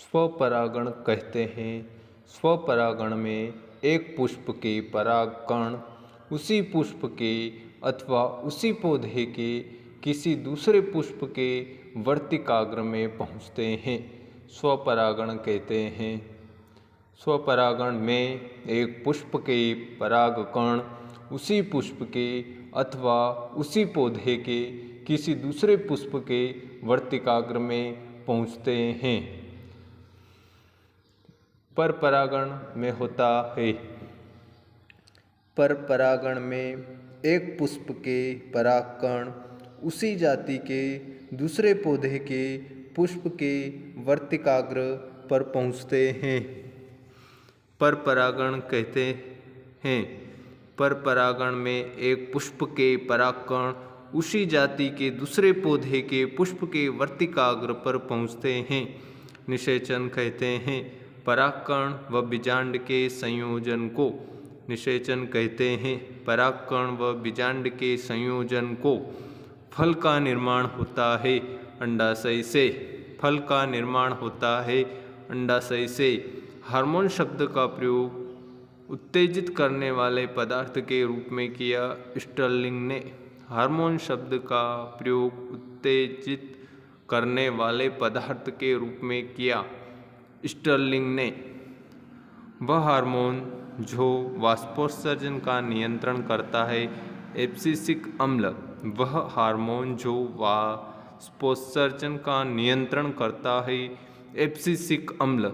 स्वपरागण कहते हैं। स्वपरागण में एक पुष्प के परागकण उसी पुष्प के अथवा उसी पौधे के किसी दूसरे पुष्प के वर्तिकाग्र में पहुँचते हैं, स्वपरागण कहते हैं। स्वपरागण में एक पुष्प के परागकण उसी पुष्प के अथवा उसी पौधे के किसी दूसरे पुष्प के वर्तिकाग्र में पहुँचते हैं। परपरागण में होता है। परपरागण में एक पुष्प के परागकण उसी जाति के दूसरे पौधे के पुष्प के वर्तिकाग्र पर पहुँचते हैं, परपरागण कहते हैं। परपरागण में एक पुष्प के परागकण उसी जाति के दूसरे पौधे के पुष्प के वर्तिकाग्र पर पहुँचते हैं, निषेचन कहते हैं। परागकण व बीजांड के संयोजन को निषेचन कहते हैं। परागकण व बीजांड के संयोजन को फल का निर्माण होता है अंडाशय से। फल का निर्माण होता है अंडाशय से। हार्मोन शब्द का प्रयोग उत्तेजित करने वाले पदार्थ के रूप में किया स्टर्लिंग ने। हार्मोन शब्द का प्रयोग उत्तेजित करने वाले पदार्थ के रूप में किया स्टर्लिंग ने। वह हार्मोन जो वाष्पोत्सर्जन का नियंत्रण करता है एब्सिसिक अम्ल। वह हार्मोन जो वाष्पोत्सर्जन का नियंत्रण करता है एब्सिसिक अम्ल।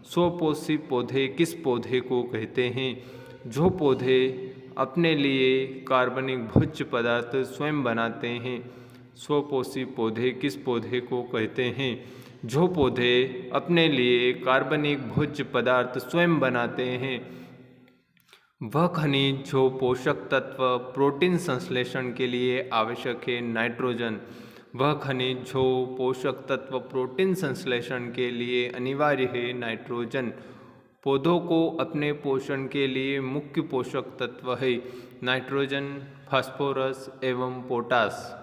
स्वपोषी पौधे किस पौधे को कहते हैं? जो पौधे अपने लिए कार्बनिक भोज्य पदार्थ स्वयं बनाते हैं। स्वपोषी पौधे किस पौधे को कहते हैं? जो पौधे अपने लिए कार्बनिक भोज्य पदार्थ स्वयं बनाते हैं। वह खनिज जो पोषक तत्व प्रोटीन संश्लेषण के लिए आवश्यक है नाइट्रोजन। वह खनिज जो पोषक तत्व प्रोटीन संश्लेषण के लिए अनिवार्य है नाइट्रोजन। पौधों को अपने पोषण के लिए मुख्य पोषक तत्व है नाइट्रोजन, फास्फोरस एवं पोटास।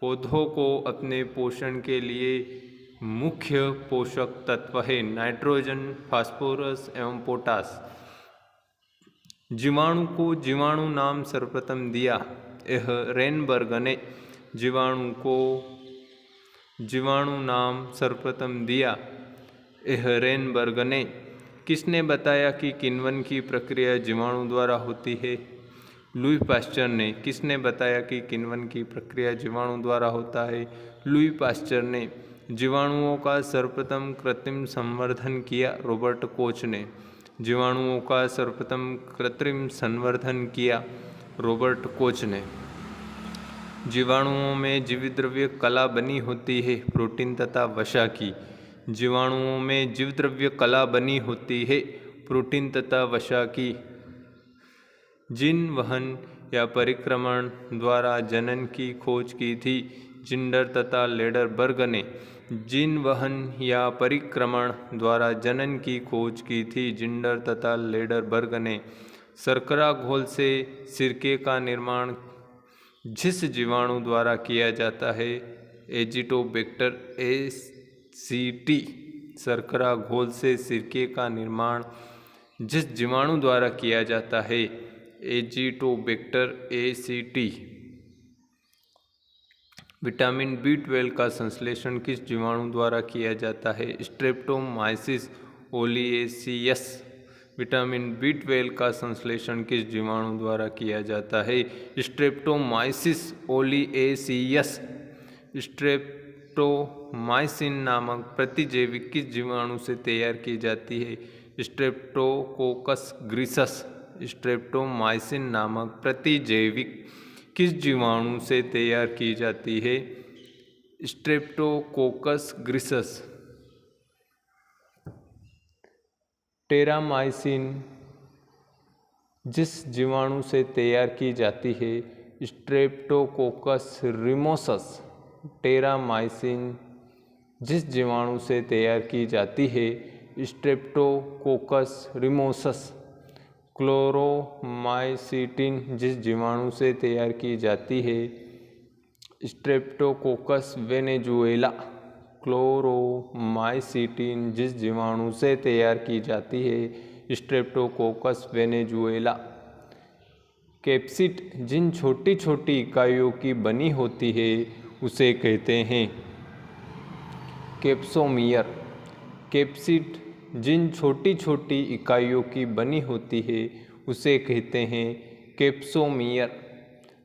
पौधों को अपने पोषण के लिए मुख्य पोषक तत्व है नाइट्रोजन, फास्फोरस एवं पोटास। जीवाणु को जीवाणु नाम सर्वप्रथम दिया यह रेनबर्ग ने। जीवाणु को जीवाणु नाम सर्वप्रथम दिया यह रेनबर्ग ने। किसने बताया कि किण्वन की प्रक्रिया जीवाणु द्वारा होती है? लुई पाश्चर ने। किसने बताया कि किण्वन की प्रक्रिया जीवाणु द्वारा होता है? लुई पाश्चर ने। जीवाणुओं का सर्वप्रथम कृत्रिम संवर्धन किया रॉबर्ट कोच ने। जीवाणुओं का सर्वप्रथम कृत्रिम संवर्धन किया रॉबर्ट कोच ने। जीवाणुओं में जीवित द्रव्य कला बनी होती है प्रोटीन तथा वसा की। जीवाणुओं में जीवित द्रव्य कला बनी होती है प्रोटीन तथा वसा की। जीन वहन या परिक्रमण द्वारा जनन की खोज की थी जिंडर तथा लेडरबर्ग ने। जीन वहन या परिक्रमण द्वारा जनन की खोज की थी जिंडर तथा लेडरबर्ग ने। शर्करा घोल से सिरके का निर्माण जिस जीवाणु द्वारा किया जाता है एजिटोबैक्टर एसीटी। शर्करा घोल से सिरके का निर्माण जिस जीवाणु द्वारा किया जाता है एजिटोबैक्टर एसीटी। विटामिन B12 का संश्लेषण किस जीवाणु द्वारा किया जाता है? स्ट्रेप्टोमाइसिस ओलिएसियस। विटामिन B12 का संश्लेषण किस जीवाणु द्वारा किया जाता है? स्ट्रेप्टोमाइसिस ओलिएसियस। स्ट्रेप्टोमाइसिन नामक प्रतिजैविक किस जीवाणु से तैयार की जाती है? स्ट्रेप्टोकोकस ग्रिसस। स्ट्रेप्टोमाइसिन नामक प्रतिजैविक किस जीवाणु से तैयार की जाती है? स्ट्रेप्टोकोकस ग्रिसस। टेरामाइसिन जिस जीवाणु से तैयार की जाती है स्ट्रेप्टोकोकस रिमोसस। टेरामाइसिन जिस जीवाणु से तैयार की जाती है स्ट्रेप्टोकोकस रिमोसस। क्लोरोमाइसिटिन जिस जीवाणु से तैयार की जाती है स्ट्रेप्टोकोकस वेनेजुएला। क्लोरोमाइसीटिन जिस जीवाणु से तैयार की जाती है, स्ट्रेप्टोकोकस वेनेजुएला। कैप्सिड जिन छोटी छोटी इकाइयों की बनी होती है उसे कहते हैं कैप्सोमियर। कैप्सिड जिन छोटी छोटी इकाइयों की बनी होती है उसे कहते हैं कैप्सोमियर।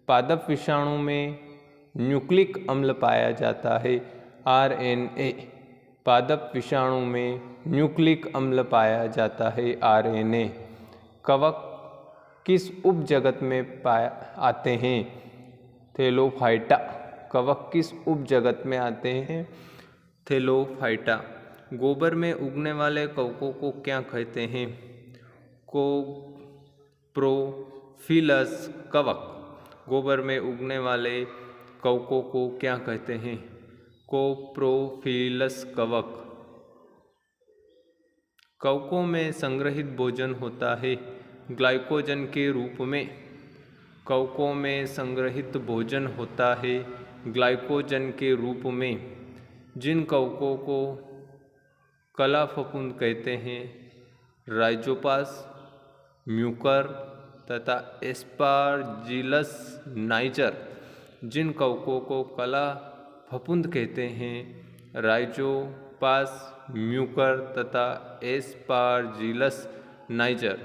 पादप विषाणु में न्यूक्लिक अम्ल पाया जाता है, RNA। पादप विषाणु में न्यूक्लिक अम्ल पाया जाता है, RNA। कवक किस उपजगत में पाया आते हैं? थैलोफाइटा। कवक किस उपजगत में आते हैं? थैलोफाइटा। गोबर में उगने वाले कवकों को क्या कहते हैं? कोप्रोफिलस कवक। गोबर में उगने वाले कवकों को क्या कहते हैं? कोप्रोफिलस कवक। कवकों में संग्रहित भोजन होता है ग्लाइकोजन के रूप में। कवकों में संग्रहित भोजन होता है ग्लाइकोजन के रूप में। जिन कवकों को कला फफूंद कहते हैं, राइजोपास, म्यूकर तथा एस्पारजिलस नाइजर। जिन कवकों को कला फफूंद कहते हैं, राइजोपास, म्यूकर तथा एस्पारजिलस नाइजर।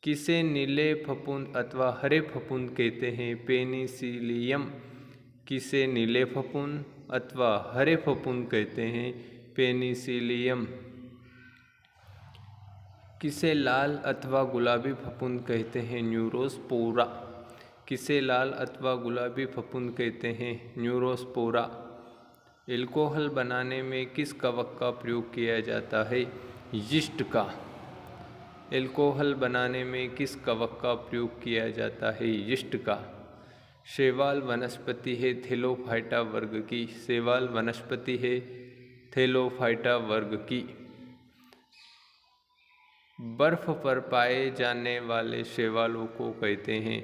किसे नीले फफूंद अथवा हरे फफूंद कहते हैं? पेनिसिलियम। किसे नीले फफूंद अथवा हरे फफूंद कहते हैं? पेनिसिलियम। किसे लाल अथवा गुलाबी फफूंद कहते हैं? न्यूरोस्पोरा। किसे लाल अथवा गुलाबी फफूंद कहते हैं? न्यूरोस्पोरा। एल्कोहल बनाने में किस कवक का प्रयोग किया जाता है? यीस्ट का। एल्कोहल बनाने में किस कवक का प्रयोग किया जाता है? यीस्ट का। शैवाल वनस्पति है थैलोफाइटा वर्ग की। शैवाल वनस्पति है थैलोफाइटा वर्ग की। बर्फ पर पाए जाने वाले शैवालों को कहते हैं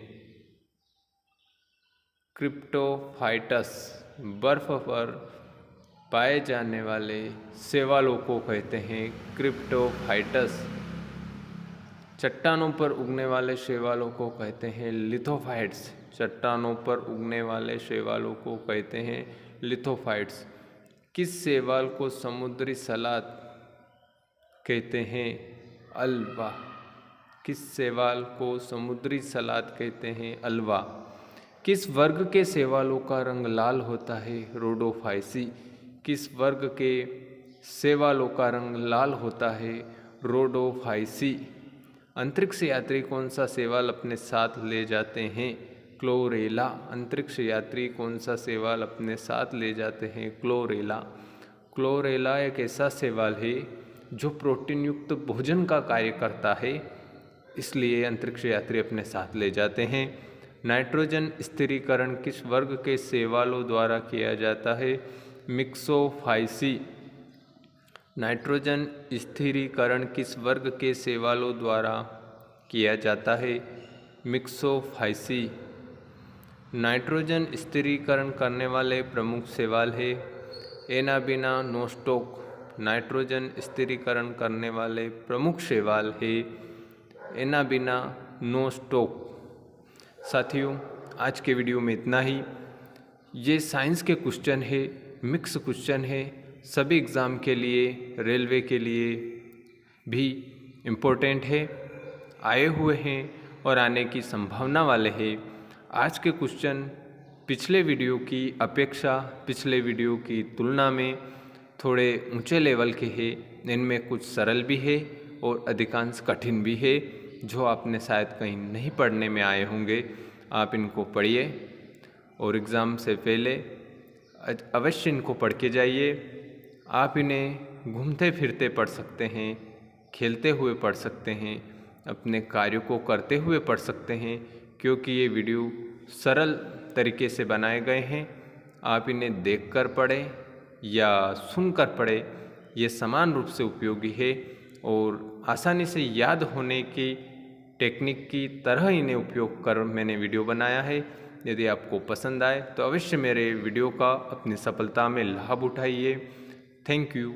क्रिप्टोफाइटस। बर्फ पर पाए जाने वाले शैवालों को कहते हैं क्रिप्टोफाइटस। चट्टानों पर उगने वाले शैवालों को कहते हैं लिथोफाइट्स। चट्टानों पर उगने वाले शैवालों को कहते हैं लिथोफाइट्स। किस शैवाल को समुद्री सलाद कहते हैं? अल्वा। किस शैवाल को समुद्री सलाद कहते हैं? अल्वा। किस वर्ग के शैवालों का रंग लाल होता है? रोडोफाइसी। किस वर्ग के शैवालों का रंग लाल होता है? रोडोफाइसी। अंतरिक्ष यात्री कौन सा शैवाल अपने साथ ले जाते हैं? क्लोरेला। अंतरिक्ष यात्री कौन सा शैवाल अपने साथ ले जाते हैं? क्लोरेला। क्लोरेला एक ऐसा शैवाल है जो प्रोटीन युक्त भोजन का कार्य करता है, इसलिए अंतरिक्ष यात्री अपने साथ ले जाते हैं। नाइट्रोजन स्थिरीकरण किस वर्ग के शैवालों द्वारा किया जाता है? मिक्सोफाइसी। नाइट्रोजन स्थिरीकरण किस वर्ग के शैवालों द्वारा किया जाता है? मिक्सोफाइसी। नाइट्रोजन स्थिरीकरण करने वाले प्रमुख शैवाल है एनाबिना नोस्टोक। नाइट्रोजन स्थिरीकरण करने वाले प्रमुख शैवाल है एनाबिना नोस्टोक। साथियों, आज के वीडियो में इतना ही। ये साइंस के क्वेश्चन है, मिक्स क्वेश्चन है, सभी एग्ज़ाम के लिए, रेलवे के लिए भी इम्पोर्टेंट है, आए हुए हैं और आने की संभावना वाले हैं। आज के क्वेश्चन पिछले वीडियो की अपेक्षा, पिछले वीडियो की तुलना में थोड़े ऊंचे लेवल के हैं। इनमें कुछ सरल भी है और अधिकांश कठिन भी है, जो आपने शायद कहीं नहीं पढ़ने में आए होंगे। आप इनको पढ़िए और एग्ज़ाम से पहले अवश्य इनको पढ़ के जाइए। आप इन्हें घूमते फिरते पढ़ सकते हैं, खेलते हुए पढ़ सकते हैं, अपने कार्यों को करते हुए पढ़ सकते हैं, क्योंकि ये वीडियो सरल तरीके से बनाए गए हैं। आप इन्हें देखकर पढ़ें या सुनकर पढ़ें, ये समान रूप से उपयोगी है और आसानी से याद होने की टेक्निक की तरह इन्हें उपयोग कर मैंने वीडियो बनाया है। यदि आपको पसंद आए तो अवश्य मेरे वीडियो का अपनी सफलता में लाभ उठाइए। Thank you.